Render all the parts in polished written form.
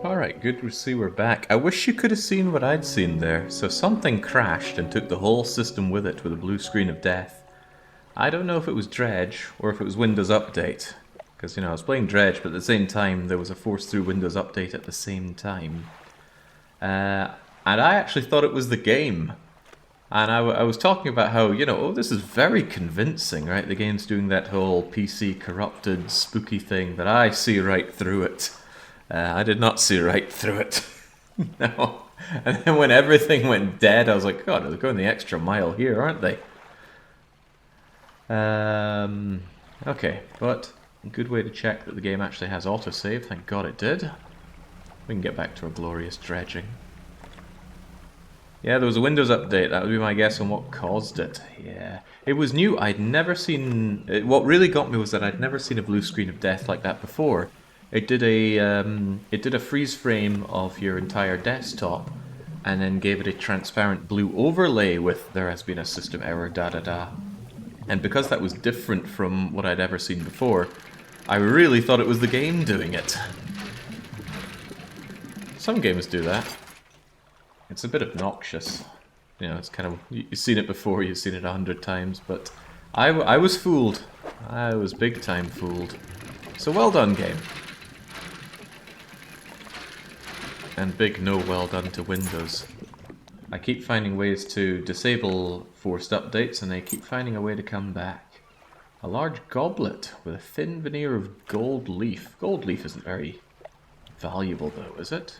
Alright, good to see we're back. I wish you could have seen what I'd seen there. So something crashed and took the whole system with it with a blue screen of death. I don't know if it was Dredge or if it was Windows Update. Because, you know, I was playing Dredge, but at the same time there was a force through Windows Update at the same time. And I actually thought it was the game. And I was talking about how, you know, oh, this is very convincing, right? The game's doing that whole PC corrupted, spooky thing, but I see right through it. I did not see right through it. No. And then when everything went dead, I was like, God, they're going the extra mile here, aren't they? Okay, but a good way to check that the game actually has autosave. Thank God it did. We can get back to our glorious dredging. Yeah, there was a Windows update. That would be my guess on what caused it. Yeah. It was new. I'd never seen... What really got me was that I'd never seen a blue screen of death like that before. It did a freeze frame of your entire desktop, and then gave it a transparent blue overlay with "there has been a system error, da da da." And because that was different from what I'd ever seen before, I really thought it was the game doing it. Some games do that. It's a bit obnoxious. You know, it's kind of... You've seen it before, you've seen it 100 times, but I was fooled. I was big time fooled. So well done, game. And big no well done to Windows. I keep finding ways to disable forced updates and they keep finding a way to come back. A large goblet with a thin veneer of gold leaf. Gold leaf isn't very valuable though, is it?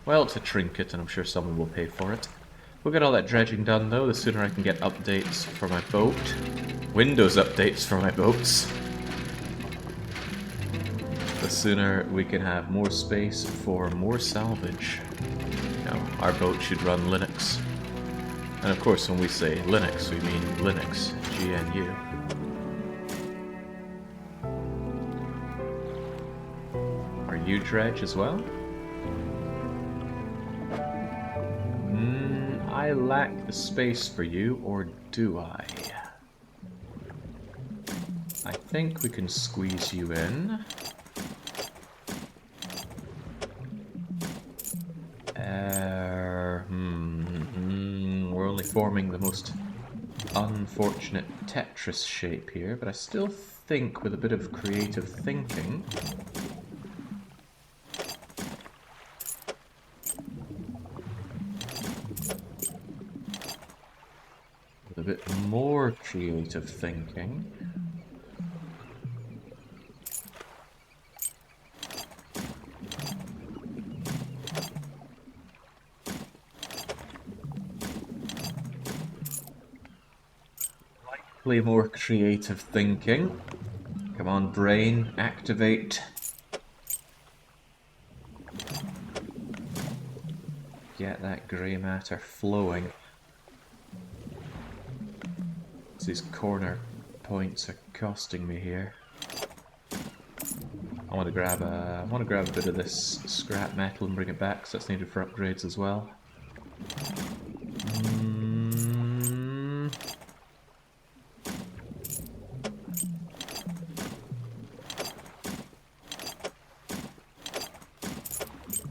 Well, it's a trinket and I'm sure someone will pay for it. We'll get all that dredging done though, the sooner I can get updates for my boat. Windows updates for my boats. The sooner we can have more space for more salvage. Now, our boat should run Linux. And of course, when we say Linux, we mean Linux, GNU. Are you Dredge as well? I lack the space for you, or do I? I think we can squeeze you in. We're only forming the most unfortunate Tetris shape here, but I still think with a bit of creative thinking... With a bit more creative thinking... more creative thinking. Come on, brain, activate. Get that grey matter flowing. These corner points are costing me here. I want to grab a bit of this scrap metal and bring it back, because that's needed for upgrades as well.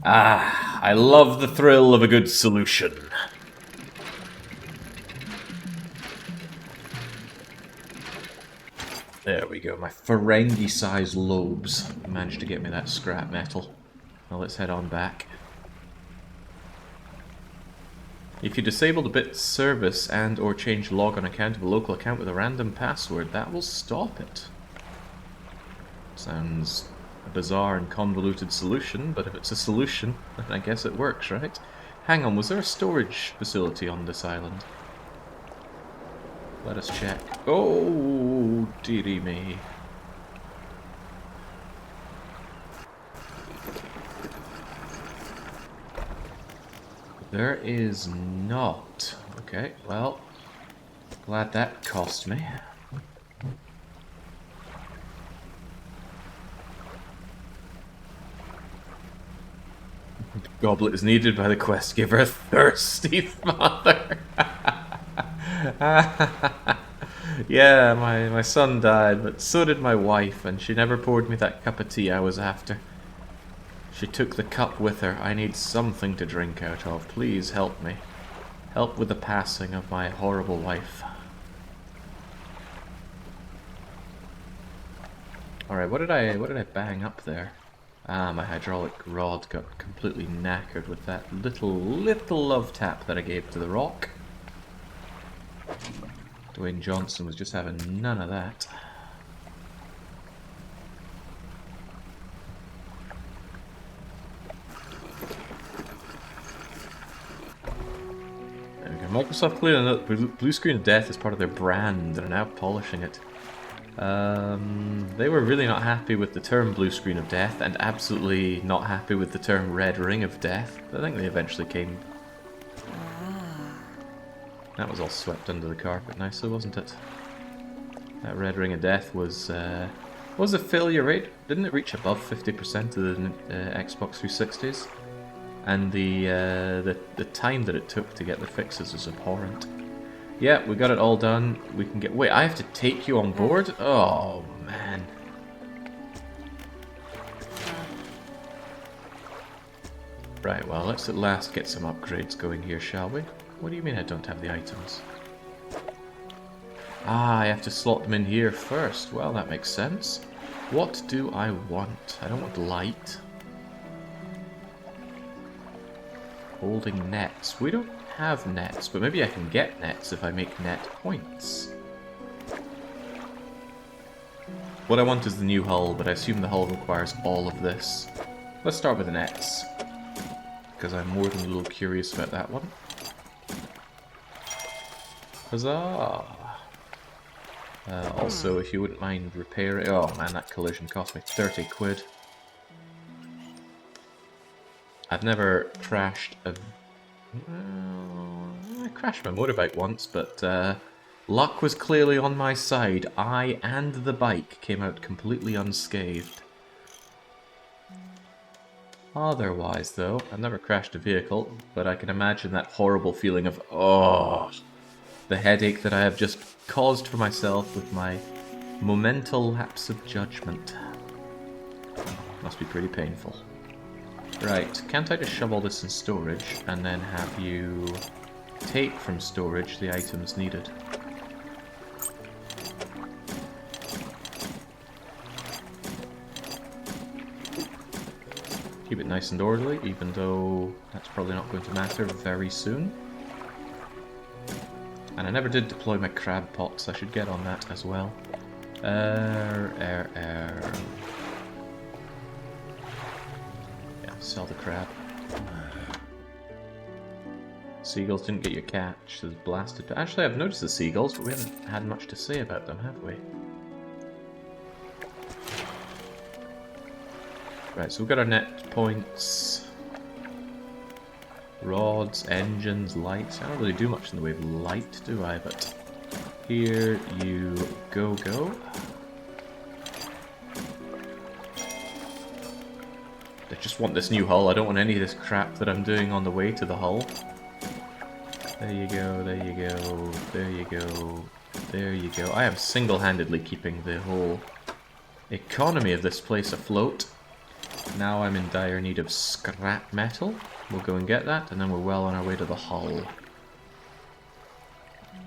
Ah, I love the thrill of a good solution. There we go, my Ferengi-sized lobes managed to get me that scrap metal. Now let's head on back. If you disable the bit service and or change log on account of a local account with a random password, that will stop it. Sounds a bizarre and convoluted solution, but if it's a solution, then I guess it works, right? Hang on, was there a storage facility on this island? Let us check. Oh, dearie me. There is not. Okay, well, glad that cost me. Goblet is needed by the quest giver, thirsty mother. Yeah, my son died, but so did my wife, and she never poured me that cup of tea I was after. She took the cup with her. I need something to drink out of. Please help me. Help with the passing of my horrible wife. Alright, what did I bang up there? Ah, my hydraulic rod got completely knackered with that little love tap that I gave to the rock. Dwayne Johnson was just having none of that. There we go. Microsoft clearly that blue screen of death is part of their brand. They're now polishing it. They were really not happy with the term blue screen of death and absolutely not happy with the term red ring of death. I think they eventually came. That was all swept under the carpet nicely, wasn't it? That red ring of death was what was the failure rate? Didn't it reach above 50% of the Xbox 360s? And the time that it took to get the fixes was abhorrent. Yeah, we got it all done. We can get... Wait, I have to take you on board? Oh, man. Right, well, let's at last get some upgrades going here, shall we? What do you mean I don't have the items? Ah, I have to slot them in here first. Well, that makes sense. What do I want? I don't want light. Holding nets. We don't have nets, but maybe I can get nets if I make net points. What I want is the new hull, but I assume the hull requires all of this. Let's start with the nets, because I'm more than a little curious about that one. Huzzah! Also, if you wouldn't mind repairing... Oh man, that collision cost me 30 quid. I've never crashed a... I crashed my motorbike once, but luck was clearly on my side. I and the bike came out completely unscathed. Otherwise, though, I've never crashed a vehicle, but I can imagine that horrible feeling of, oh, the headache that I have just caused for myself with my momental lapse of judgment. Must be pretty painful. Right, can't I just shove all this in storage and then have you take from storage the items needed? Keep it nice and orderly, even though that's probably not going to matter very soon. And I never did deploy my crab pots, I should get on that as well. Yeah, sell the crab. Seagulls didn't get your catch, so blasted. But actually, I've noticed the seagulls, but we haven't had much to say about them, have we? Right, so we've got our net points. Rods, engines, lights. I don't really do much in the way of light, do I? But here you go. I just want this new hull. I don't want any of this crap that I'm doing on the way to the hull. There you go, there you go, there you go, there you go. I am single-handedly keeping the whole economy of this place afloat. Now I'm in dire need of scrap metal. We'll go and get that, and then we're well on our way to the hull.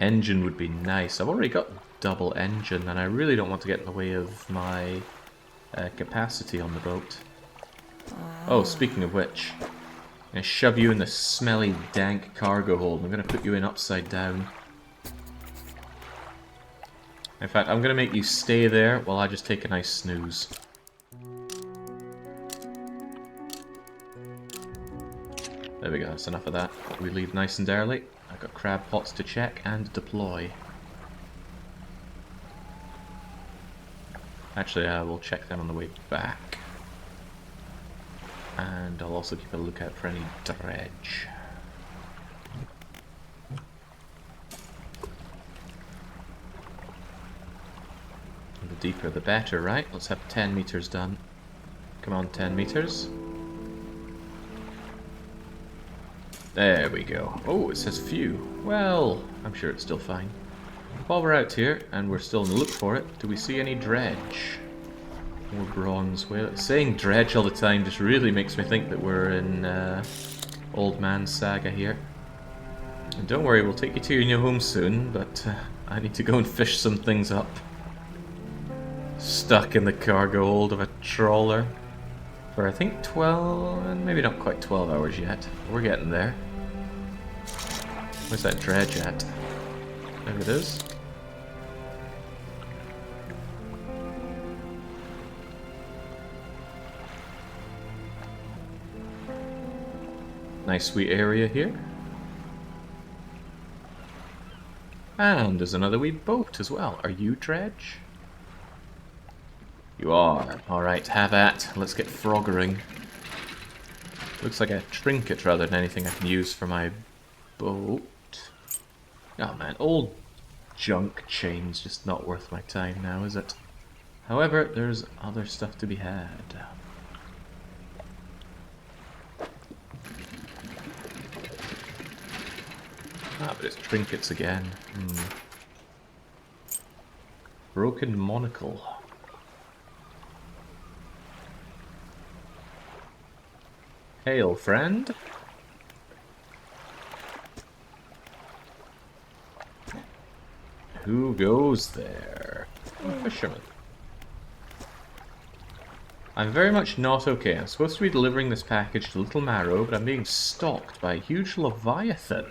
Engine would be nice. I've already got double engine, and I really don't want to get in the way of my capacity on the boat. Oh, speaking of which, I'm going to shove you in the smelly, dank cargo hold. I'm going to put you in upside down. In fact, I'm going to make you stay there while I just take a nice snooze. There we go, that's enough of that. We leave nice and early. I've got crab pots to check and deploy. Actually, I will check them on the way back. And I'll also keep a lookout for any dredge. The deeper the better, right? Let's have 10 meters done. Come on, 10 meters. There we go. Oh, it says few. Well, I'm sure it's still fine. While we're out here, and we're still in the look for it, do we see any dredge? More bronze. Well, saying dredge all the time just really makes me think that we're in Old Man Saga here. And don't worry, we'll take you to your new home soon, but I need to go and fish some things up. Stuck in the cargo hold of a trawler for I think 12, maybe not quite 12 hours yet. We're getting there. Where's that dredge at? There it is. Nice sweet area here. And there's another wee boat as well. Are you dredge? You are. Alright, have at. Let's get froggering. Looks like a trinket rather than anything I can use for my boat. Oh man, old junk chains just not worth my time now, is it? However, there's other stuff to be had. Ah, but it's trinkets again. Broken monocle. Hail, friend. Who goes there? Oh, fisherman. I'm very much not okay. I'm supposed to be delivering this package to Little Marrow, but I'm being stalked by a huge leviathan.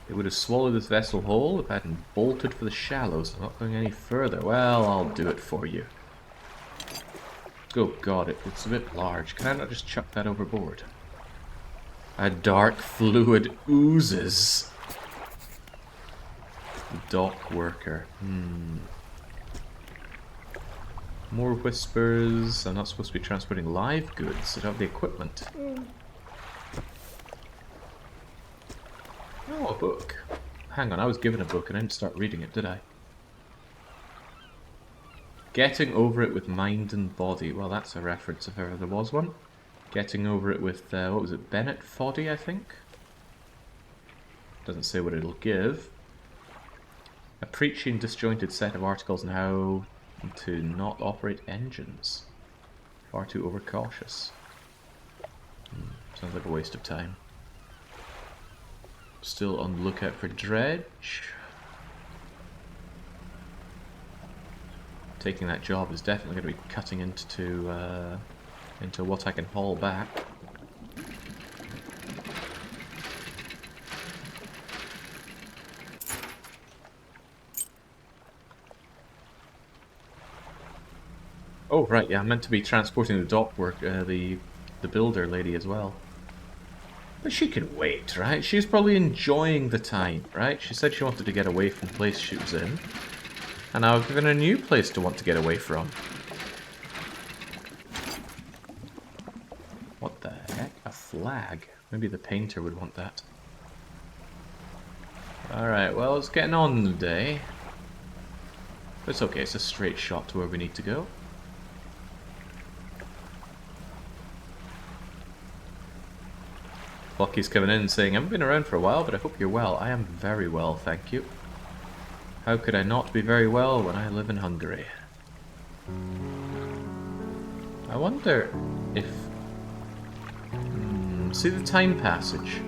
It would have swallowed this vessel whole if I hadn't bolted for the shallows. I'm not going any further. Well, I'll do it for you. Oh god, it's a bit large. Can I not just chuck that overboard? A dark fluid oozes. The dock worker. More whispers. I'm not supposed to be transporting live goods. I don't have the equipment. Oh, a book. Hang on, I was given a book and I didn't start reading it, did I? Getting over it with mind and body. Well, that's a reference if ever there was one. Getting over it with, what was it, Bennett Foddy, I think? Doesn't say what it'll give. A preachy and disjointed set of articles on how to not operate engines. Far too overcautious. Sounds like a waste of time. Still on the lookout for dredge. Taking that job is definitely going to be cutting into what I can haul back. Oh right, yeah, I'm meant to be transporting the dock work, the builder lady as well. But she can wait, right? She's probably enjoying the time, right? She said she wanted to get away from the place she was in. And now I've given her a new place to want to get away from. What the heck? A flag? Maybe the painter would want that. Alright, well, it's getting on in the day. But it's okay, it's a straight shot to where we need to go. Lucky's coming in and saying, I haven't been around for a while, but I hope you're well. I am very well, thank you. How could I not be very well when I live in Hungary? I wonder if... see the time passage.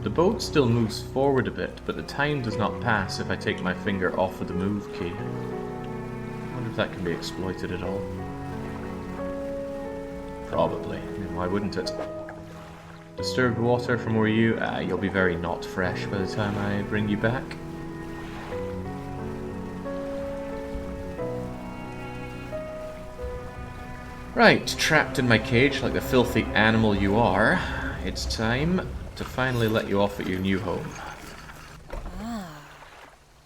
The boat still moves forward a bit, but the time does not pass if I take my finger off of the move key. I wonder if that can be exploited at all. Probably. I mean, why wouldn't it? Disturbed water from where you... you'll be very not fresh by the time I bring you back. Right, trapped in my cage like the filthy animal you are, it's time to finally let you off at your new home.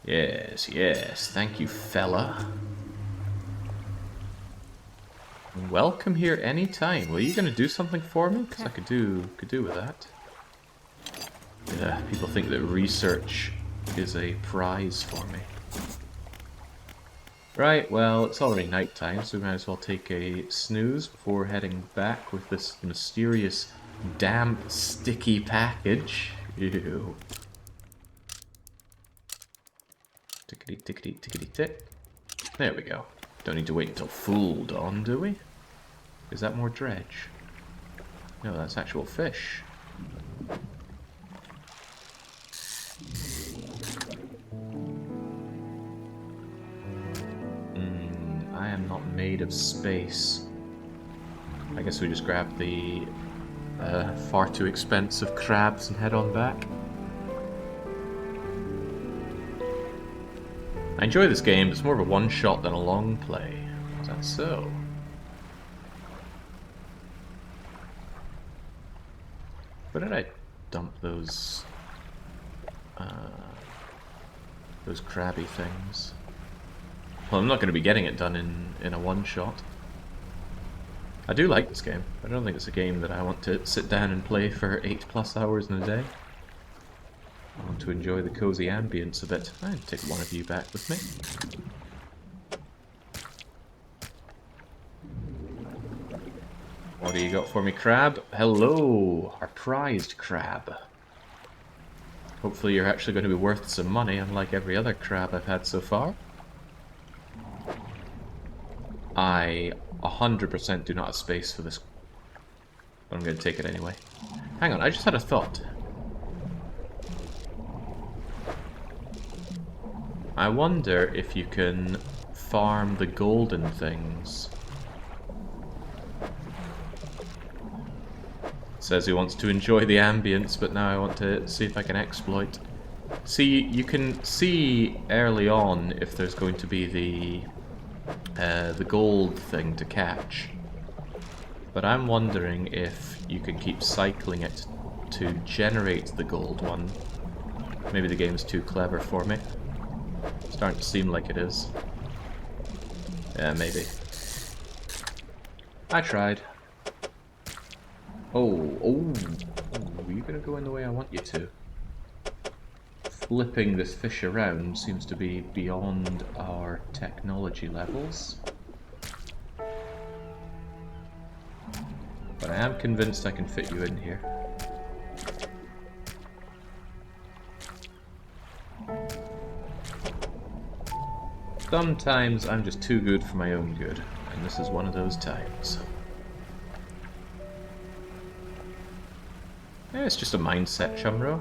Yes, yes, thank you, fella. Welcome here anytime. Well, you gonna do something for me? Because I could do with that. Yeah, people think that research is a prize for me. Right, well, it's already night time, so we might as well take a snooze before heading back with this mysterious, damp, sticky package. Ew. Tickety, tickety, tickety, tick. There we go. Don't need to wait until full dawn, do we? Is that more dredge? No, that's actual fish. I am not made of space. I guess we just grab the far too expensive crabs and head on back. I enjoy this game, it's more of a one-shot than a long play. Is that so? Where did I dump those crabby things? Well, I'm not going to be getting it done in a one-shot. I do like this game. I don't think it's a game that I want to sit down and play for 8+ hours in a day. I want to enjoy the cozy ambience a bit. I'd take one of you back with me. What do you got for me, crab? Hello, our prized crab. Hopefully you're actually going to be worth some money, unlike every other crab I've had so far. I 100% do not have space for this, but I'm going to take it anyway. Hang on, I just had a thought. I wonder if you can farm the golden things. Says he wants to enjoy the ambience, but now I want to see if I can exploit. See, you can see early on if there's going to be the gold thing to catch. But I'm wondering if you can keep cycling it to generate the gold one. Maybe the game's too clever for me. Starting to seem like it is. Yeah, maybe. I tried. Oh, are you gonna go in the way I want you to? Flipping this fish around seems to be beyond our technology levels. But I am convinced I can fit you in here. Sometimes I'm just too good for my own good, and this is one of those times. Yeah, it's just a mindset, Chumro.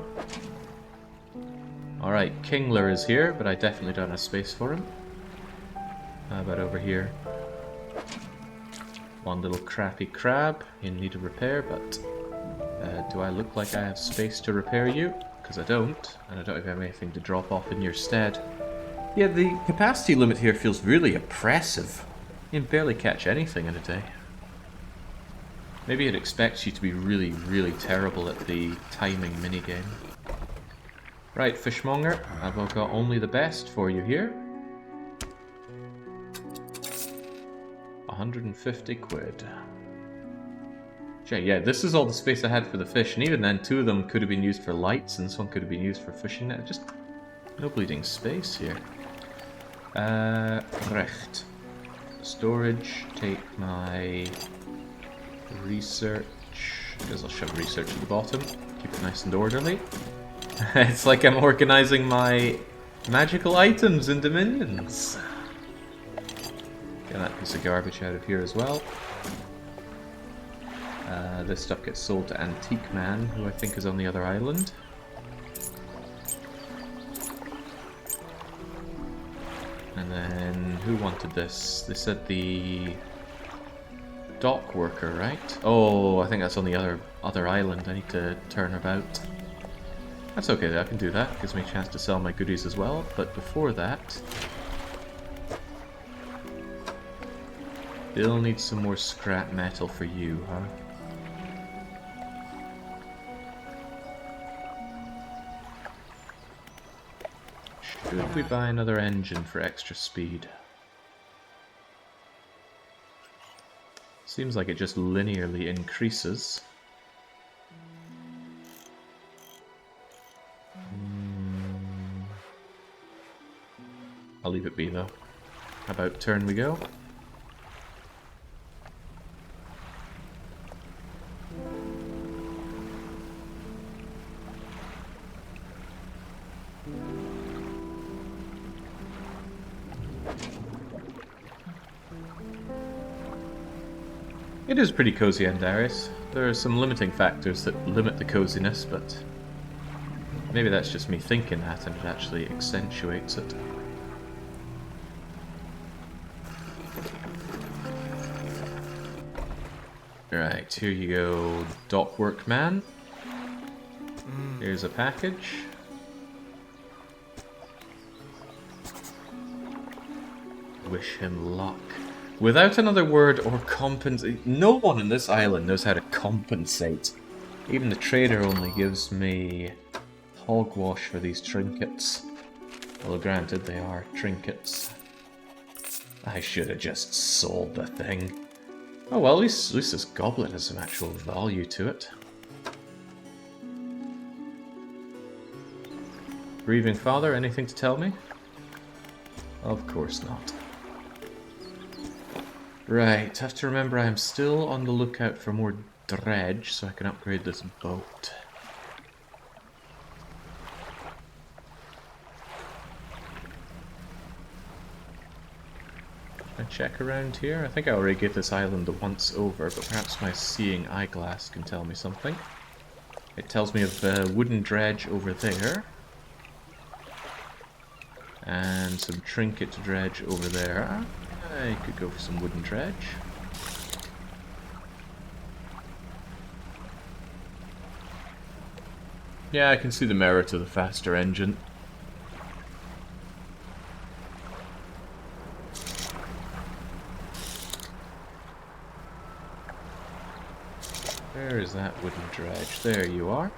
Alright, Kingler is here, but I definitely don't have space for him. How about over here? One little crappy crab in need of repair, but do I look like I have space to repair you? Because I don't, and I don't have anything to drop off in your stead. Yeah, the capacity limit here feels really oppressive. You can barely catch anything in a day. Maybe it expects you to be really, really terrible at the timing minigame. Right, fishmonger, I've got only the best for you here. 150 quid. Yeah, this is all the space I had for the fish, and even then 2 of them could have been used for lights and this one could have been used for fishing net. Just no bleeding space here. Recht. Storage, take my research. I guess I'll shove research at the bottom. Keep it nice and orderly. It's like I'm organizing my magical items in Dominions. Get that piece of garbage out of here as well. This stuff gets sold to Antique Man, who I think is on the other island. And then, who wanted this? They said the dock worker, right? Oh, I think that's on the other island. I need to turn about. That's okay, I can do that. Gives me a chance to sell my goodies as well. But before that, still need some more scrap metal for you, huh? Should we buy another engine for extra speed? Seems like it just linearly increases. I'll leave it be though. About turn we go. It is pretty cozy in Darius. There are some limiting factors that limit the coziness, but maybe that's just me thinking that and it actually accentuates it. Right, here you go, dockwork man. Here's a package. Wish him luck. Without another word or compensate. No one on this island knows how to compensate. Even the trader only gives me hogwash for these trinkets. Although granted, they are trinkets. I should have just sold the thing. Oh well, at least this goblet has some actual value to it. Grieving father, anything to tell me? Of course not. Right, have to remember I am still on the lookout for more dredge so I can upgrade this boat. Can I check around here? I think I already gave this island a once over, but perhaps my seeing eyeglass can tell me something. It tells me of wooden dredge over there. And some trinket dredge over there. I could go for some wooden dredge. Yeah, I can see the merit of the faster engine. Where is that wooden dredge? There you are.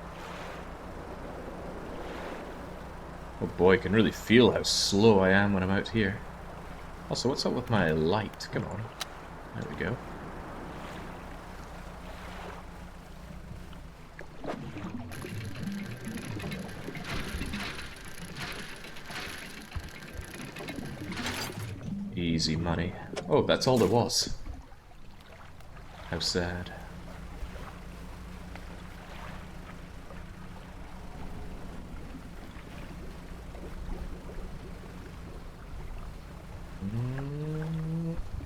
Oh boy, I can really feel how slow I am when I'm out here. Also, what's up with my light? Come on. There we go. Easy money. Oh, that's all there was. How sad.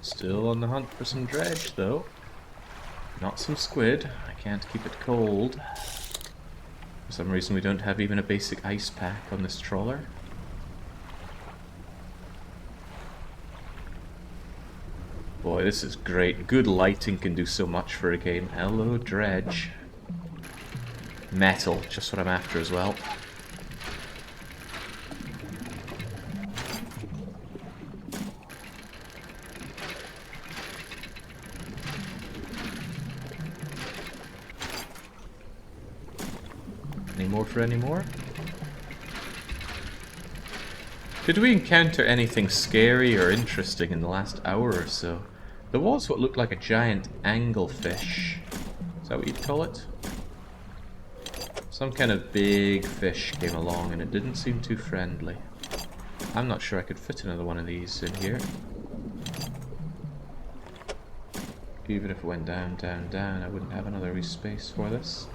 Still on the hunt for some dredge, though. Not some squid. I can't keep it cold. For some reason we don't have even a basic ice pack on this trawler. Boy, this is great. Good lighting can do so much for a game. Hello, dredge. Metal, just what I'm after as well. Any more for any more? Did we encounter anything scary or interesting in the last hour or so? There was what looked like a giant anglefish. Is that what you'd call it? Some kind of big fish came along and it didn't seem too friendly. I'm not sure I could fit another one of these in here. Even if it went down, down, down, I wouldn't have another wee space for this.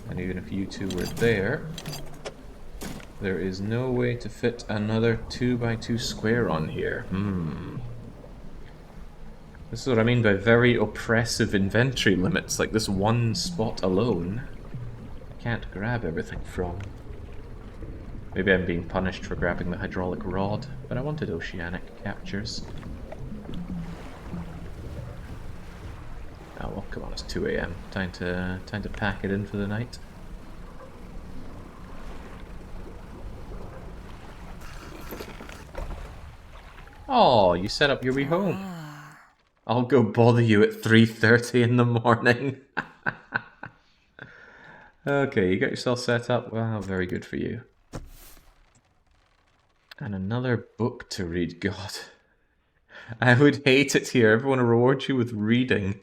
And even if you two were there, there is no way to fit another 2x2 square on here. This is what I mean by very oppressive inventory limits, like this one spot alone. I can't grab everything from. Maybe I'm being punished for grabbing the hydraulic rod, but I wanted oceanic captures. Oh well, come on, it's 2 AM. Time to pack it in for the night. Oh, you set up your wee home. I'll go bother you at 3:30 in the morning. Okay, you got yourself set up. Wow, very good for you. And another book to read. God, I would hate it here. Everyone will reward you with reading.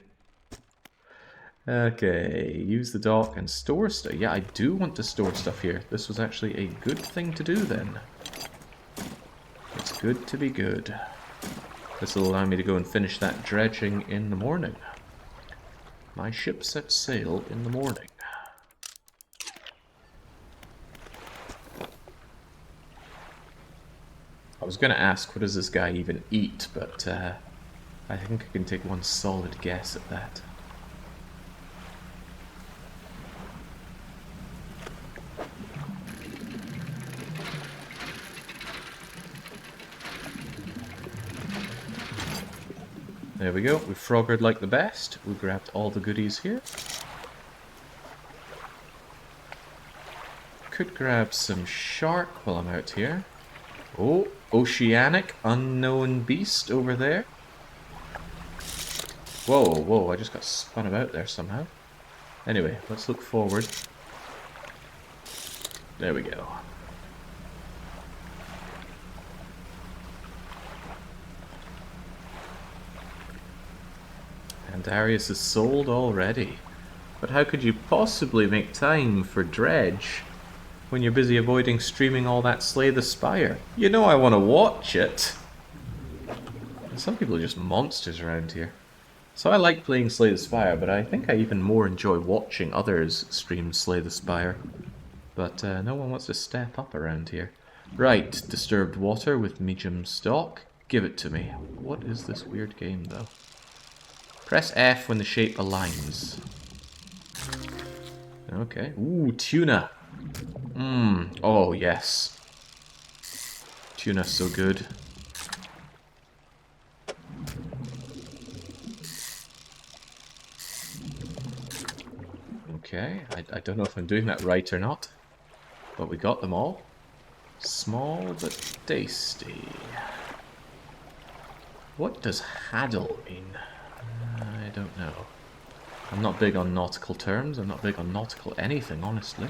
Okay, use the dock and store stuff. Yeah, I do want to store stuff here. This was actually a good thing to do then. It's good to be good. This will allow me to go and finish that dredging in the morning. My ship sets sail in the morning. was going to ask, what does this guy even eat? But I think I can take one solid guess at that. There we go, we froggered like the best. We grabbed all the goodies here. Could grab some shark while I'm out here. Oh, oceanic unknown beast over there. Whoa, whoa, I just got spun about there somehow. Anyway, let's look forward. There we go. And Darius is sold already. But how could you possibly make time for Dredge when you're busy avoiding streaming all that Slay the Spire? You know I want to watch it. And some people are just monsters around here. So I like playing Slay the Spire, but I think I even more enjoy watching others stream Slay the Spire. But no one wants to step up around here. Right, disturbed water with medium stock. Give it to me. What is this weird game though? Press F when the shape aligns. Okay. Ooh, tuna. Oh, yes. Tuna's so good. Okay, I don't know if I'm doing that right or not. But we got them all. Small but tasty. What does haddle mean? I don't know. I'm not big on nautical terms. I'm not big on nautical anything, honestly.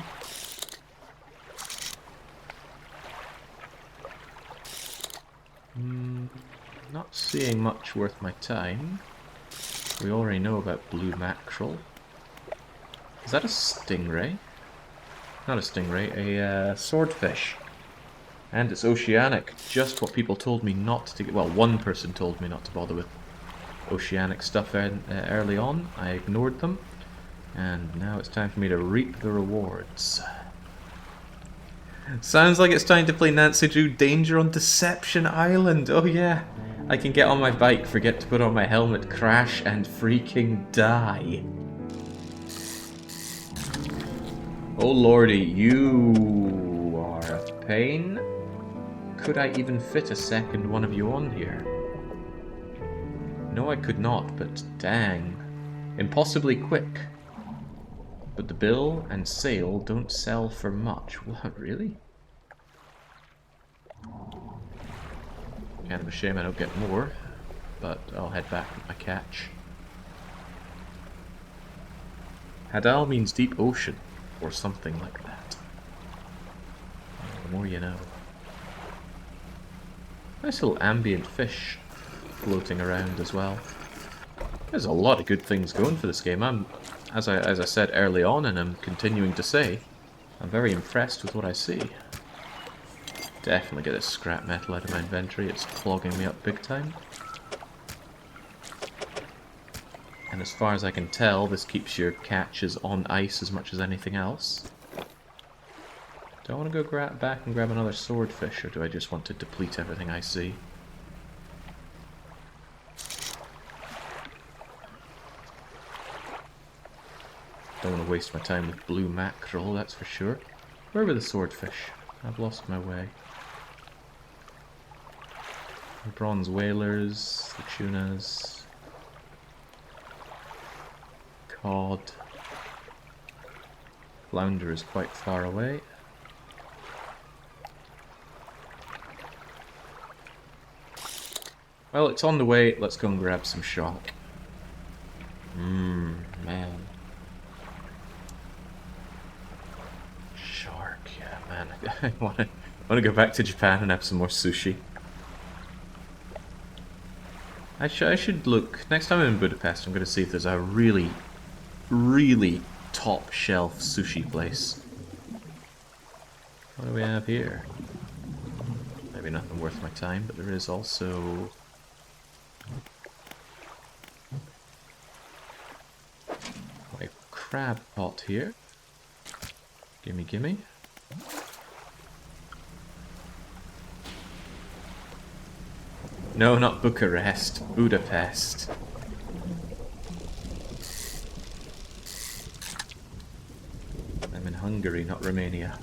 Not seeing much worth my time. We already know about blue mackerel. Is that a stingray? Not a stingray, a swordfish. And it's oceanic. Just what people told me not to get. Well, one person told me not to bother with oceanic stuff early on. I ignored them. And now it's time for me to reap the rewards. Sounds like it's time to play Nancy Drew Danger on Deception Island. Oh yeah. I can get on my bike, forget to put on my helmet, crash, and freaking die. Oh lordy, you are a pain. Could I even fit a second one of you on here? No, I could not, but dang. Impossibly quick. But the bill and sail don't sell for much. What, really? Kind of a shame I don't get more, but I'll head back with my catch. Hadal means deep ocean, or something like that. The more you know. Nice little ambient fish floating around as well. There's a lot of good things going for this game. As I said early on, and I'm continuing to say, I'm very impressed with what I see. Definitely get this scrap metal out of my inventory. It's clogging me up big time. And as far as I can tell, this keeps your catches on ice as much as anything else. Do I want to go back and grab another swordfish, or do I just want to deplete everything I see? Don't want to waste my time with blue mackerel, that's for sure. Where were the swordfish? I've lost my way. The bronze whalers, the tunas, cod. Flounder is quite far away. Well, it's on the way. Let's go and grab some shark. Man. Shark, yeah, man. I want to go back to Japan and have some more sushi. I should look. Next time I'm in Budapest, I'm going to see if there's a really, really top shelf sushi place. What do we have here? Maybe nothing worth my time, but there is also a crab pot here. Gimme, gimme. No, not Bucharest. Budapest. I'm in Hungary, not Romania.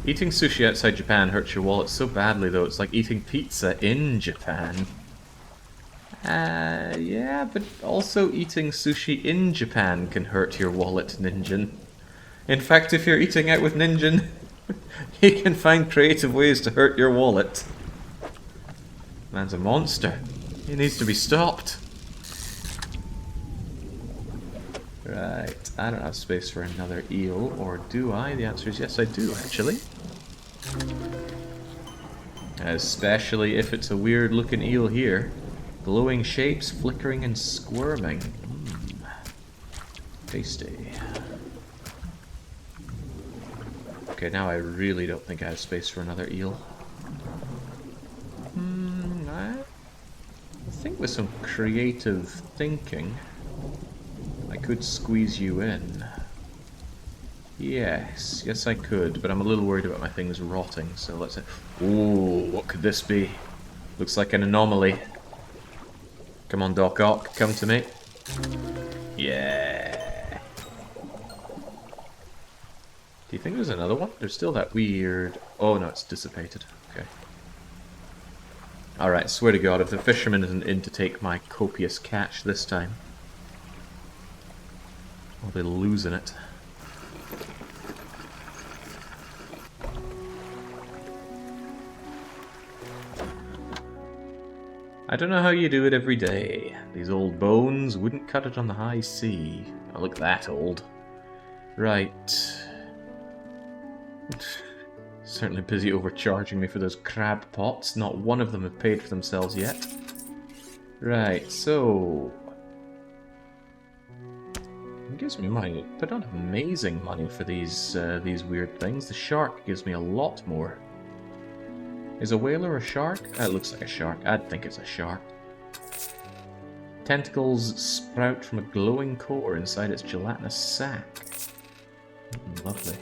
Eating sushi outside Japan hurts your wallet so badly, though. It's like eating pizza in Japan. Yeah, but also eating sushi in Japan can hurt your wallet, Ninjin. In fact, if you're eating out with Ninjin, he can find creative ways to hurt your wallet. Man's a monster. He needs to be stopped. Right, I don't have space for another eel, or do I? The answer is yes, I do, actually. Especially if it's a weird looking eel here. Glowing shapes, flickering and squirming. Tasty. Okay, now I really don't think I have space for another eel. I think with some creative thinking, I could squeeze you in. Yes, yes I could, but I'm a little worried about my things rotting, so let's... Ooh, what could this be? Looks like an anomaly. Come on, Doc Ock, come to me. Yeah. Do you think there's another one? There's still that weird... Oh no, it's dissipated. Okay. Alright, swear to God, if the fisherman isn't in to take my copious catch this time, I'll be losing it. I don't know how you do it every day. These old bones wouldn't cut it on the high sea. I look that old. Right. Certainly busy overcharging me for those crab pots. Not one of them have paid for themselves yet. Right, so... It gives me money. Put on amazing money for these weird things. The shark gives me a lot more. Is a whaler a shark? It looks like a shark. I'd think it's a shark. Tentacles sprout from a glowing core inside its gelatinous sac. Lovely.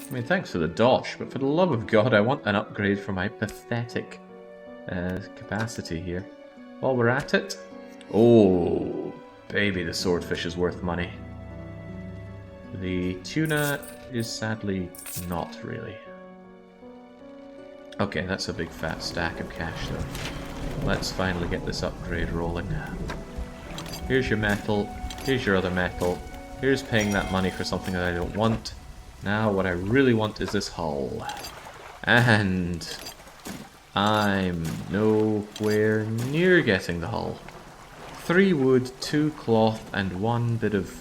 I mean, thanks for the dosh, but for the love of God, I want an upgrade for my pathetic capacity here. While we're at it... Oh, baby, the swordfish is worth money. The tuna is sadly not really. Okay, that's a big fat stack of cash though. Let's finally get this upgrade rolling. Here's your metal, here's your other metal, here's paying that money for something that I don't want. Now what I really want is this hull. And I'm nowhere near getting the hull. 3 wood, 2 cloth, and 1 bit of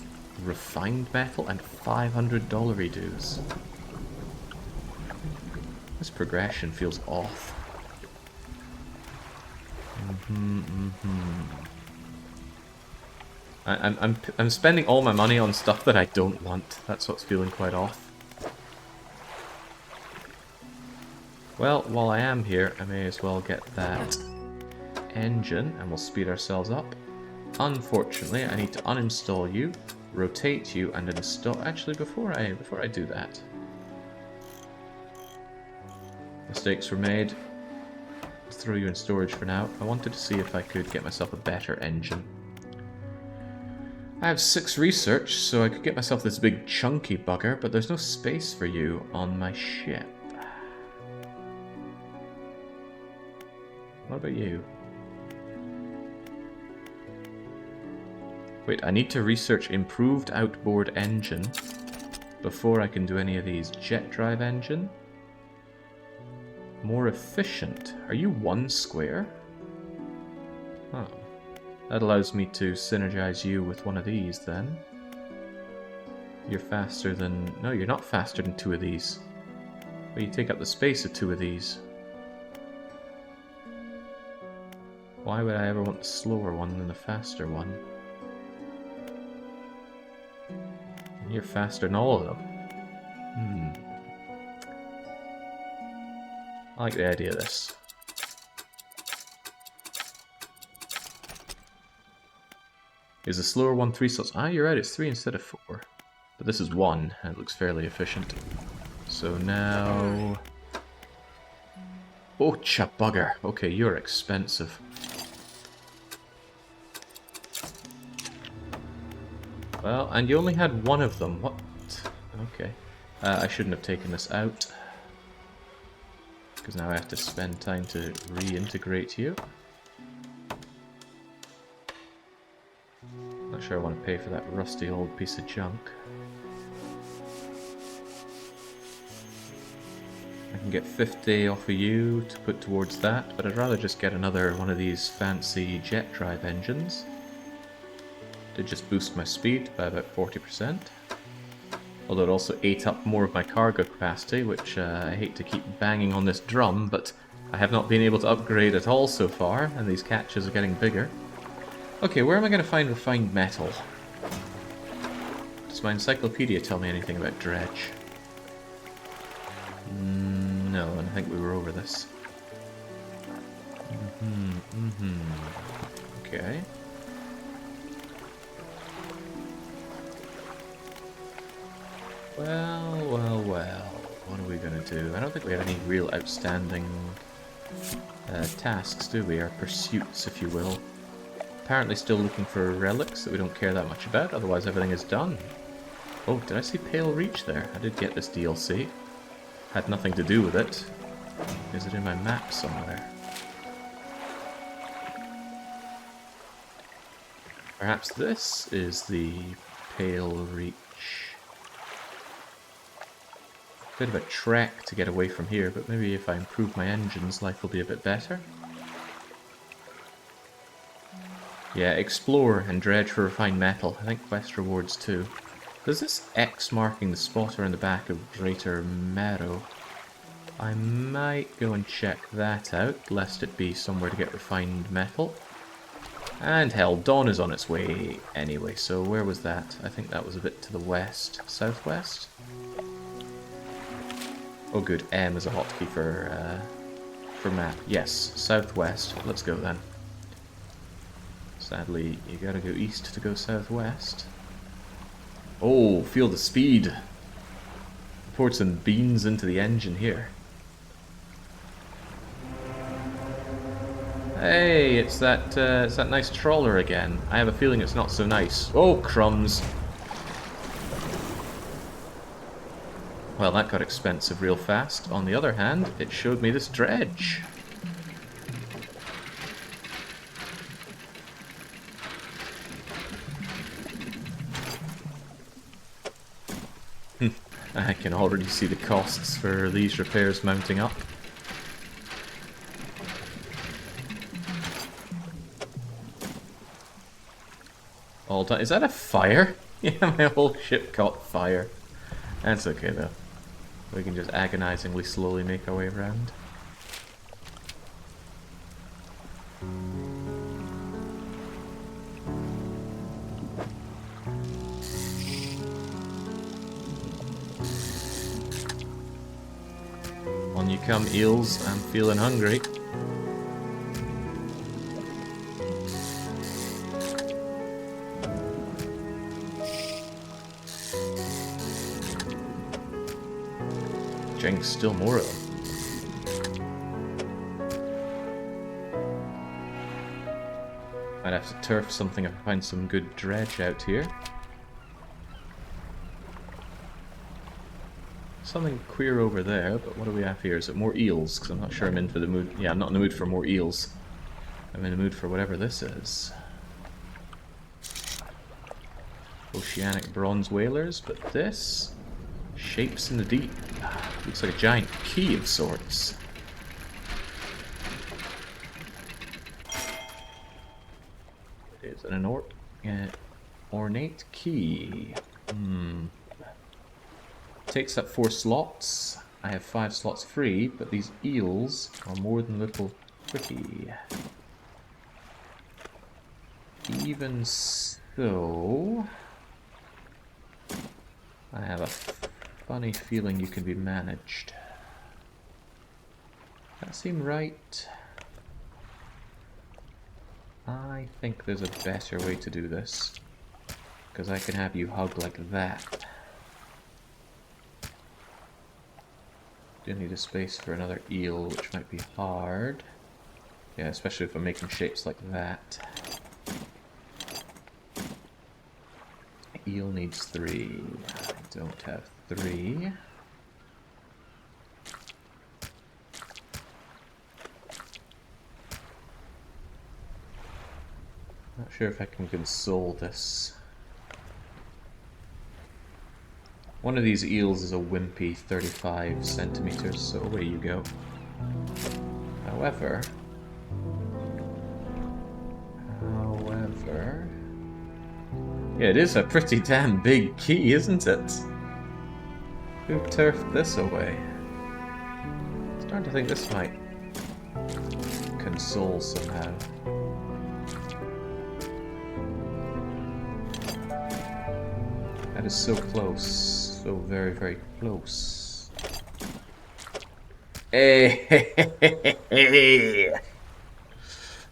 refined metal, and $500 dues. This progression feels off. I'm spending all my money on stuff that I don't want. That's what's feeling quite off. Well, while I am here, I may as well get that engine, and we'll speed ourselves up. Unfortunately, I need to uninstall you, rotate you, and install... Actually, before I do that... Mistakes were made. Let's throw you in storage for now. I wanted to see if I could get myself a better engine. I have 6 research, so I could get myself this big chunky bugger, but there's no space for you on my ship. What about you? Wait, I need to research improved outboard engine before I can do any of these. Jet drive engine? More efficient. Are you 1 square? Oh. That allows me to synergize you with one of these then. You're faster than... No, you're not faster than 2 of these. But you take up the space of 2 of these. Why would I ever want the slower one than the faster one? You're faster than all of them. I like the idea of this. Is the slower one 3 slots? Ah, you're right, it's 3 instead of 4. But this is 1, and it looks fairly efficient. So now... Oh, chabugger. Okay, you're expensive. Well, and you only had one of them. What? Okay. I shouldn't have taken this out. Because now I have to spend time to reintegrate you. Not sure I want to pay for that rusty old piece of junk. I can get 50 off of you to put towards that, but I'd rather just get another one of these fancy jet drive engines. Did just boost my speed by about 40%. Although it also ate up more of my cargo capacity, which I hate to keep banging on this drum, but I have not been able to upgrade at all so far, and these catches are getting bigger. Okay, where am I going to find refined metal? Does my encyclopedia tell me anything about dredge? No, and I think we were over this. Okay. Well. What are we going to do? I don't think we have any real outstanding tasks, do we? Or pursuits, if you will. Apparently still looking for relics that we don't care that much about, otherwise everything is done. Oh, did I see Pale Reach there? I did get this DLC. Had nothing to do with it. Is it in my map somewhere? Perhaps this is the Pale Reach. Bit of a trek to get away from here, but maybe if I improve my engines, life will be a bit better. Yeah, explore and dredge for refined metal. I think quest rewards too. There's this X marking the spotter in the back of Greater Marrow. I might go and check that out, lest it be somewhere to get refined metal. And hell, dawn is on its way anyway, so where was that? I think that was a bit to the west. Southwest? Oh good, M is a hotkey for map. Yes, southwest. Let's go then. Sadly, you gotta go east to go southwest. Oh, feel the speed. Poured some beans into the engine here. Hey, it's that nice trawler again. I have a feeling it's not so nice. Oh, crumbs. Well, that got expensive real fast. On the other hand, it showed me this dredge. I can already see the costs for these repairs mounting up. All done. Is that a fire? Yeah, my whole ship caught fire. That's okay though. We can just agonizingly slowly make our way around. On you come, eels. I'm feeling hungry. Jinx, still more of them. I'd have to turf something if I find some good dredge out here. Something queer over there, but what do we have here? Is it more eels? Because I'm not sure I'm in for the mood. Yeah, I'm not in the mood for more eels. I'm in the mood for whatever this is. Oceanic bronze whalers, but this... Shapes in the deep. Looks like a giant key of sorts. Is it an ornate key? Takes up 4 slots. I have 5 slots free, but these eels are more than a little tricky. Even so... I have a funny feeling you can be managed. That seem right? I think there's a better way to do this. Because I can have you hug like that. Do need a space for another eel, which might be hard. Yeah, especially if I'm making shapes like that. Eel needs 3. I don't have 3. Not sure if I can console this. One of these eels is a wimpy 35 centimeters, so away you go. However... Yeah, it is a pretty damn big key, isn't it? Who turfed this away? I'm starting to think this might console somehow. That is so close. So very, very close. Hey!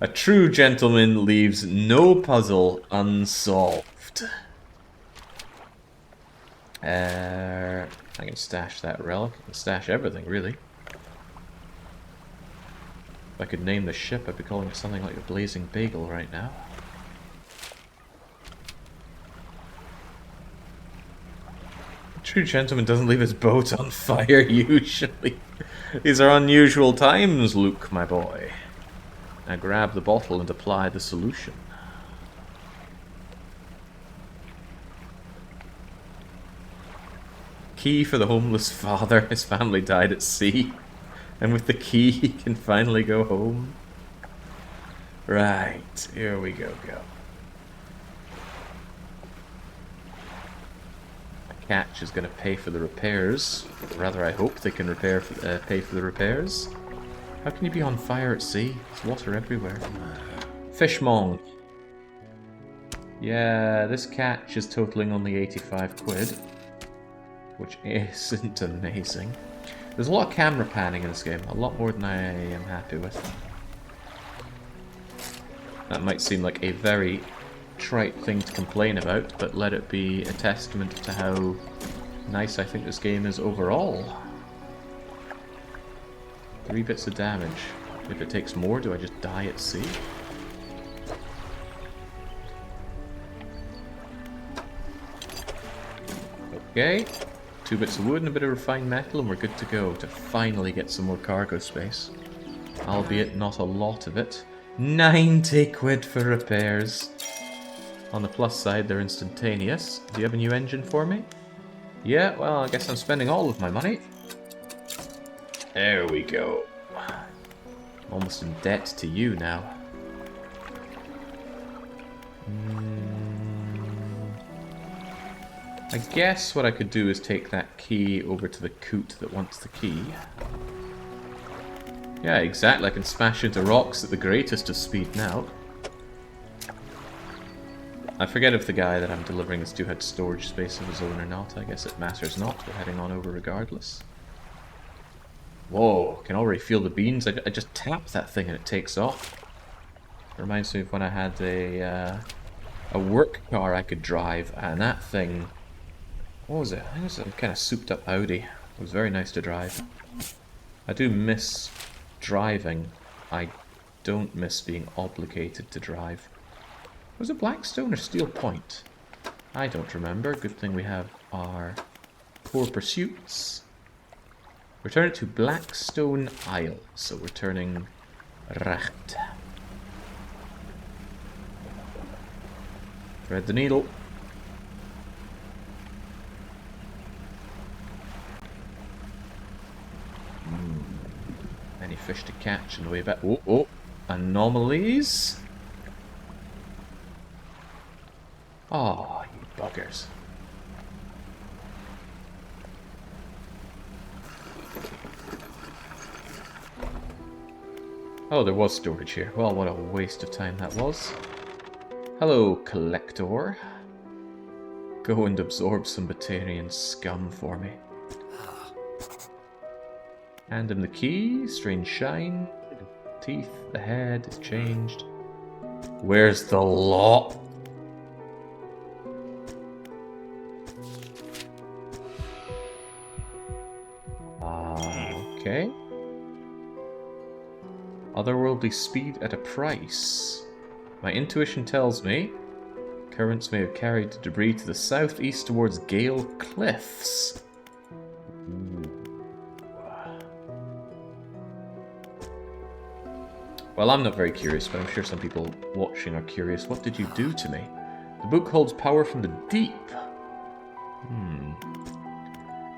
A true gentleman leaves no puzzle unsolved. I can stash that relic. I can stash everything, really. If I could name the ship, I'd be calling it something like the Blazing Bagel right now. A true gentleman doesn't leave his boat on fire, usually. These are unusual times, Luke, my boy. Now grab the bottle and apply the solution. Key for the homeless father. His family died at sea. And with the key, he can finally go home. Right, here we go. The catch is going to pay for the repairs. Rather, I hope they can pay for the repairs. How can you be on fire at sea? There's water everywhere. Fishmong. Yeah, this catch is totaling only 85 quid. Which isn't amazing. There's a lot of camera panning in this game. A lot more than I am happy with. That might seem like a very trite thing to complain about, but let it be a testament to how nice I think this game is overall. 3 bits of damage. If it takes more, do I just die at sea? Okay. 2 bits of wood and a bit of refined metal and we're good to go to finally get some more cargo space. Albeit not a lot of it. 90 quid for repairs. On the plus side, they're instantaneous. Do you have a new engine for me? Yeah, well, I guess I'm spending all of my money. There we go. Almost in debt to you now. I guess what I could do is take that key over to the coot that wants the key. Yeah, exactly. I can smash into rocks at the greatest of speed now. I forget if the guy that I'm delivering this to had storage space of his own or not. I guess it matters not. We're heading on over regardless. Whoa, I can already feel the beans. I just tap that thing and it takes off. It reminds me of when I had a work car I could drive, and that thing... What was it? I think it was a kind of souped up Audi. It was very nice to drive. I do miss driving. I don't miss being obligated to drive. Was it Blackstone or Steel Point? I don't remember. Good thing we have our 4 pursuits. We're turning to Blackstone Isle, so we're turning right. Thread the needle. Any fish to catch on the way back. Oh, anomalies. Oh, you buggers. Oh, there was storage here. Well, what a waste of time that was. Hello, collector. Go and absorb some Batarian scum for me. Hand him the key. Strange shine. Teeth. The head is changed. Where's the lot? Okay. Otherworldly speed at a price. My intuition tells me currents may have carried the debris to the southeast towards Gale Cliffs. Well, I'm not very curious, but I'm sure some people watching are curious. What did you do to me? The book holds power from the deep.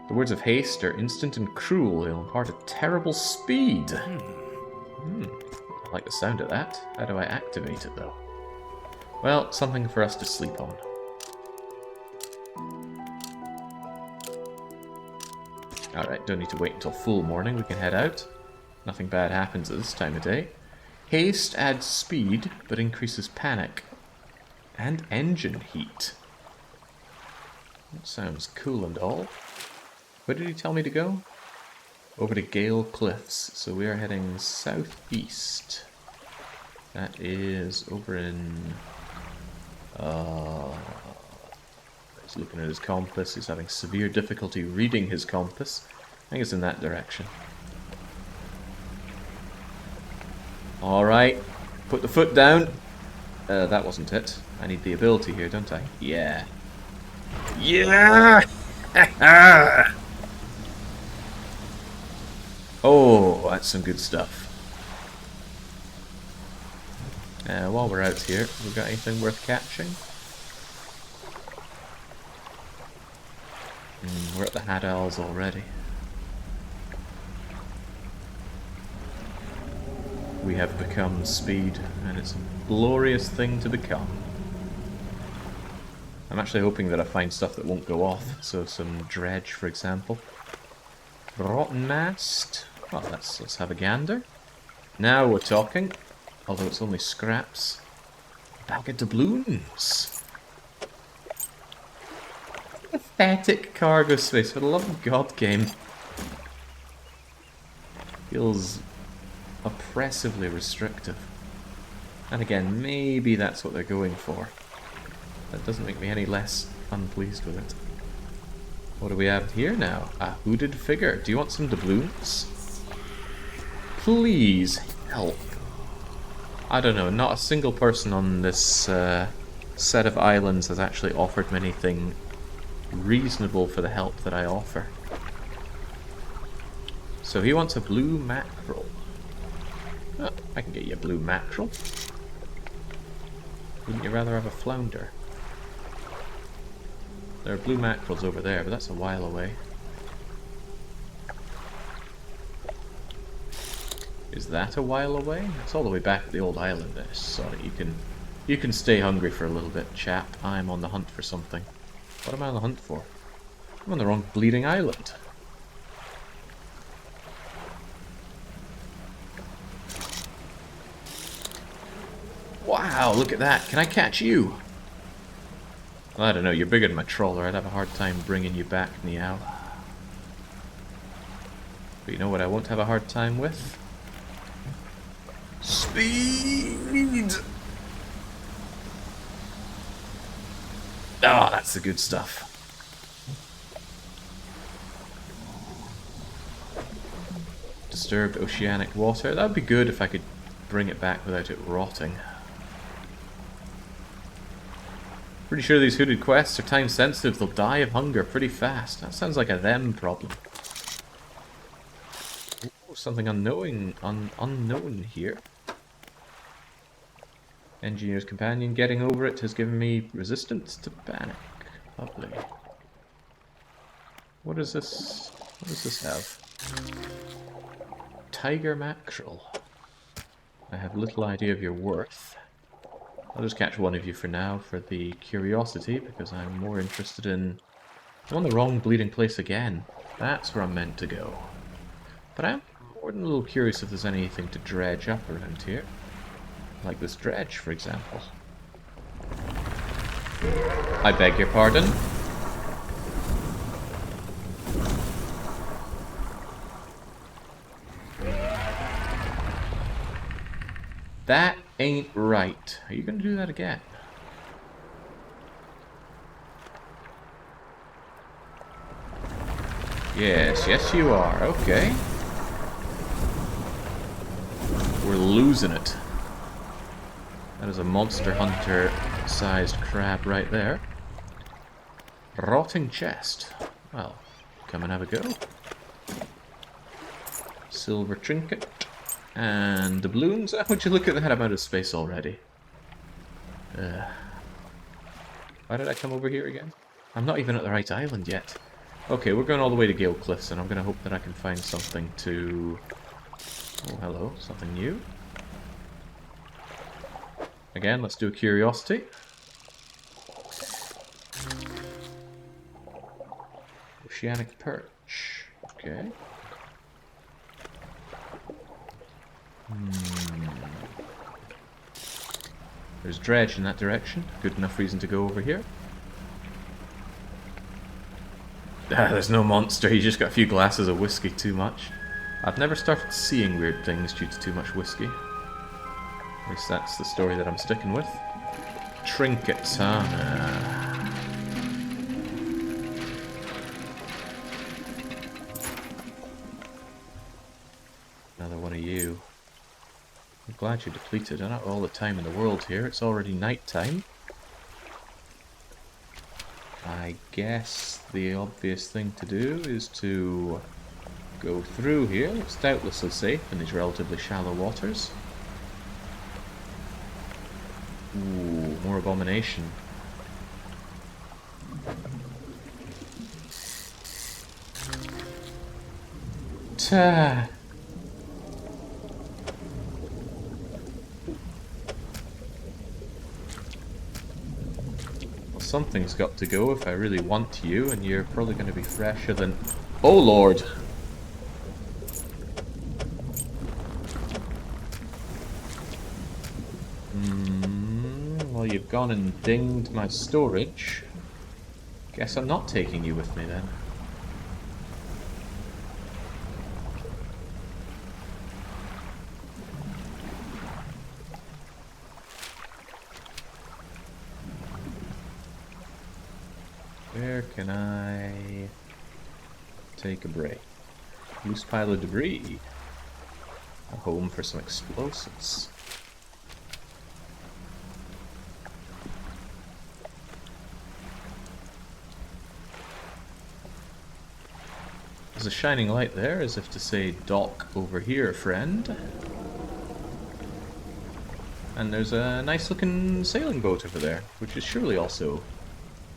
The words of haste are instant and cruel. They'll impart a terrible speed. I like the sound of that. How do I activate it, though? Well, something for us to sleep on. Alright, don't need to wait until full morning. We can head out. Nothing bad happens at this time of day. Haste adds speed, but increases panic. And engine heat. That sounds cool and all. Where did he tell me to go? Over to Gale Cliffs. So we are heading southeast. That is over in... he's looking at his compass. He's having severe difficulty reading his compass. I think it's in that direction. Alright. Put the foot down. That wasn't it. I need the ability here, don't I? Yeah. Yeah! Oh, that's some good stuff. While we're out here, have we got anything worth catching? We're at the Haddals already. We have become speed, and it's a glorious thing to become. I'm actually hoping that I find stuff that won't go off, so some dredge, for example. Rotten mast. Well, let's have a gander. Now we're talking, although it's only scraps. Bag of doubloons. Pathetic cargo space, for the love of God, game. Feels oppressively restrictive. And again, maybe that's what they're going for. That doesn't make me any less unpleased with it. What do we have here now? A hooded figure. Do you want some doubloons? Please help. I don't know, not a single person on this set of islands has actually offered me anything reasonable for the help that I offer. So he wants a blue mackerel. Oh, I can get you a blue mackerel. Wouldn't you rather have a flounder? There are blue mackerels over there, but that's a while away. Is that a while away? It's all the way back at the old island there. Sorry, you can stay hungry for a little bit, chap. I'm on the hunt for something. What am I on the hunt for? I'm on the wrong bleeding island. Wow, look at that. Can I catch you? Well, I don't know, you're bigger than my trawler. I'd have a hard time bringing you back, Meow. But you know what I won't have a hard time with? Speed! Oh, that's the good stuff. Disturbed oceanic water. That would be good if I could bring it back without it rotting. Pretty sure these hooded quests are time sensitive. They'll die of hunger pretty fast. That sounds like a them problem. Ooh, something unknown here. Engineer's companion. Getting over it has given me resistance to panic. Lovely. What does this have? Tiger mackerel. I have little idea of your worth. I'll just catch one of you for now for the curiosity, because I'm more interested in... I'm on the wrong bleeding place again. That's where I'm meant to go. But I'm more than a little curious if there's anything to dredge up around here. Like this dredge, for example. I beg your pardon? That ain't right. Are you going to do that again? Yes, yes you are. Okay. We're losing it. That is a Monster Hunter-sized crab right there. Rotting chest. Well, come and have a go. Silver trinket. And doubloons. Would you look at that amount of space already? Why did I come over here again? I'm not even at the right island yet. Okay, we're going all the way to Gale Cliffs, and I'm going to hope that I can find something to... Oh, hello. Something new. Again, let's do a curiosity. Oceanic perch. Okay. There's dredge in that direction. Good enough reason to go over here. Ah, there's no monster. You just got a few glasses of whiskey too much. I've never started seeing weird things due to too much whiskey. At least that's the story that I'm sticking with. Trinkets, huh? Another one of you. I'm glad you're depleted. I don't have all the time in the world here. It's already night time. I guess the obvious thing to do is to go through here. It's doubtlessly safe in these relatively shallow waters. Ooh, more abomination. Ta. Well, something's got to go if I really want you, and you're probably going to be fresher than... Oh lord! Well, you've gone and dinged my storage. Guess I'm not taking you with me then. Where can I take a break? Loose pile of debris. A home for some explosives. There's a shining light there, as if to say, dock over here, friend. And there's a nice looking sailing boat over there, which is surely also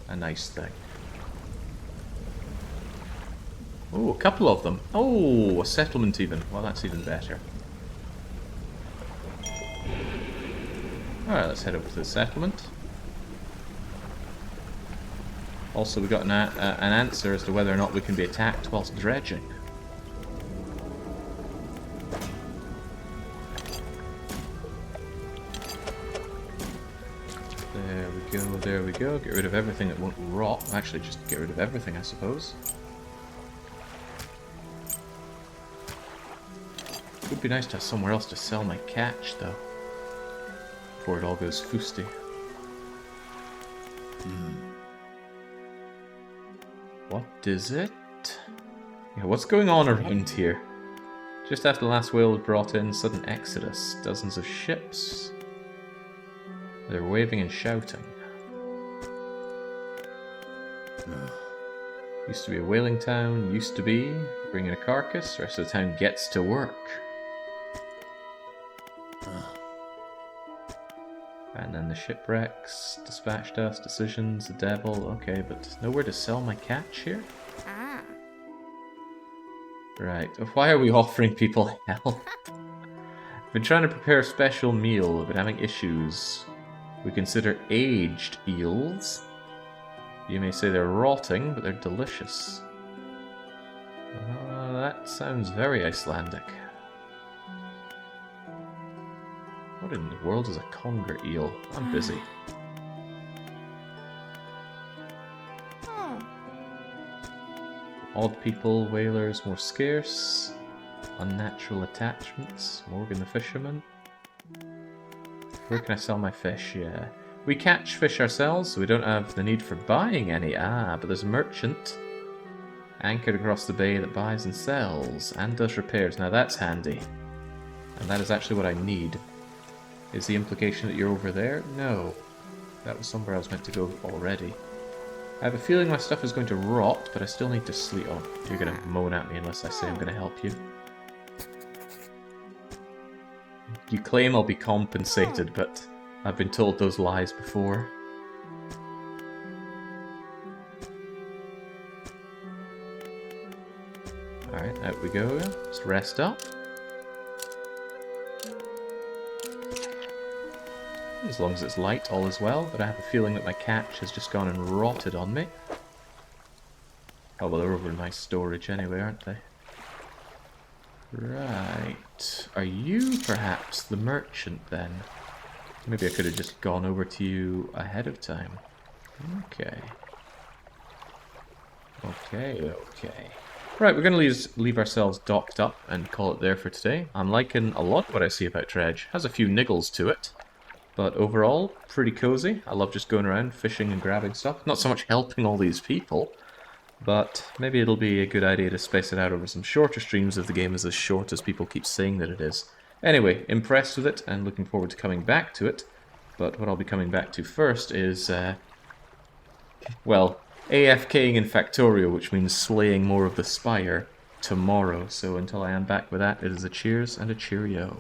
a nice thing. Oh, a couple of them. Oh, a settlement even. Well, that's even better. Alright, let's head over to the settlement. Also, we got an answer as to whether or not we can be attacked whilst dredging. There we go, there we go. Get rid of everything that won't rot. Actually, just get rid of everything, I suppose. It would be nice to have somewhere else to sell my catch, though. Before it all goes foosty. What is it? Yeah, what's going on around here? Just after the last whale was brought in, sudden exodus. Dozens of ships. They're waving and shouting. Used to be a whaling town, used to be. Bring in a carcass, the rest of the town gets to work. And then the shipwrecks, dispatched us, decisions, the devil. Okay, but nowhere to sell my catch here? Right, why are we offering people hell? Been trying to prepare a special meal, but having issues. We consider aged eels. You may say they're rotting, but they're delicious. That sounds very Icelandic. What in the world is a conger eel? I'm busy. Odd people, whalers more scarce. Unnatural attachments. Morgan the fisherman. Where can I sell my fish? Yeah. We catch fish ourselves, so we don't have the need for buying any. Ah, but there's a merchant anchored across the bay that buys and sells and does repairs. Now that's handy. And that is actually what I need. Is the implication that you're over there? No. That was somewhere I was meant to go already. I have a feeling my stuff is going to rot, but I still need to sleep. Oh, you're going to moan at me unless I say I'm going to help you. You claim I'll be compensated, but I've been told those lies before. Alright, out we go. Let's rest up. As long as it's light, all is well, but I have a feeling that my catch has just gone and rotted on me. Oh, well, they're over in my storage anyway, aren't they? Right. Are you perhaps the merchant then? Maybe I could have just gone over to you ahead of time. Okay. Okay. Right, we're going to leave ourselves docked up and call it there for today. I'm liking a lot what I see about Dredge. Has a few niggles to it. But overall, pretty cozy. I love just going around fishing and grabbing stuff. Not so much helping all these people, but maybe it'll be a good idea to space it out over some shorter streams if the game is as short as people keep saying that it is. Anyway, impressed with it and looking forward to coming back to it. But what I'll be coming back to first is, well, AFKing in Factorio, which means slaying more of the Spire tomorrow. So until I am back with that, it is a cheers and a cheerio.